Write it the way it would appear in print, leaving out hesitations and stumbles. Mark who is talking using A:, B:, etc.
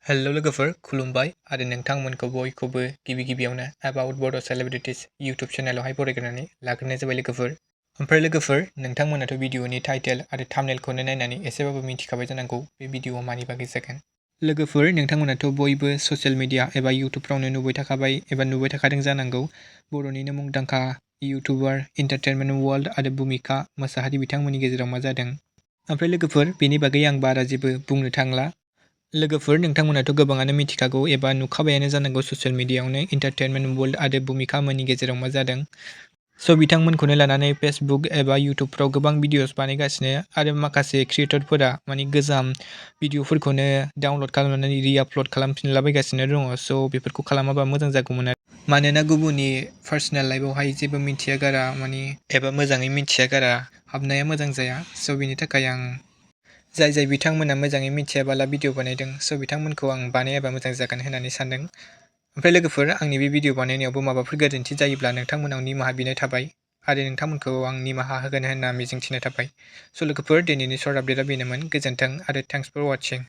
A: हेल' लोगोफोर खुलुमबाय आरो नोंथांमोनखौ बयखौबो गिबियावनो एबाउट बड' सेलिब्रिटिस इउटुब चेनेलावहाय बरायग्रोनानै लाग्रोनाय जाबाय लोगोफोर। ओमफ्राय लोगोफोर नोंथांमोनाथ' भिडिअनि टाइटेल आरो थाम्बनेलखौनो नायनानै एसेबाबो मिथिखाबाय जानांगौ बे भिडिअआ मानि बागै जागोन। लोगोफोर नोंथांमोनाथ' बयबो ससियेल मिडिया एबा इउटुबफ्रावनो नुबाय थाखाबाय एबा नुबाय थाखादों जानांगौ बर'निनो मुंदांखा इउटुबार एन्टारटेनमेन्ट वर्ल्ड आरो भुमिका मोसाहारि बिथांमोननि गेजेराव मा जादों। ओमफ्राय लोगोफोर बेनि बागै आं बारा जेबो बुंनो थांला। लोगोफोर नोंथांमोनाथ' गोबाङानो मिथिखागौ एबा नुखाबायानो जानांगौ ससियेल मिडियायावनो एन्टारटेनमेन्ट वर्ल्ड आरो भुमिका मोननि गेजेराव मा जादों। स' बिथांमोनखौनो लानानै फेसबुक एबा इउटुबफ्राव गोबां भिडिअस बानायगासिनो आरो माखासे क्रिएटरफोरा गोजाम भिडिअफोरखौनो डाउनलड खालामनानै रिआपल'ड खालामफिनलाबायगासिनो दङ। स' बेफोरखौ खालामाबा मोजां जागौमोन आरो मानोना गुबुननि पार्सनेल लाइफआवहाय जेबो मिथिया गारा एबा मोजाङै मिथिया गारा हाबनाया मोजां जाया। स' बिनि थाखाय आं जाय बिथांमोना मोजाङै मिथियाबाला भिडिअ बानायदों स' बिथांमोनखौ आं बानायाबा मोजां जागोन होननानै सानदों। ओमफ्राय लोगोफोर आंनि बे भिडिअ बानायनायावबो माबाफोर गोरोन्थि जायोब्ला नोंथांमोनाव निमाहा बिनाय थाबाय आरो नोंथांमोनखौ आं निमाहा होगोन होनना मिजिंथिनाय थाबाय। स' लोगोफोर दिनैनि सर्ट आपडेटआ बेनोमोन। गोजोन्थों आरो थेंक्स फर वाचिं।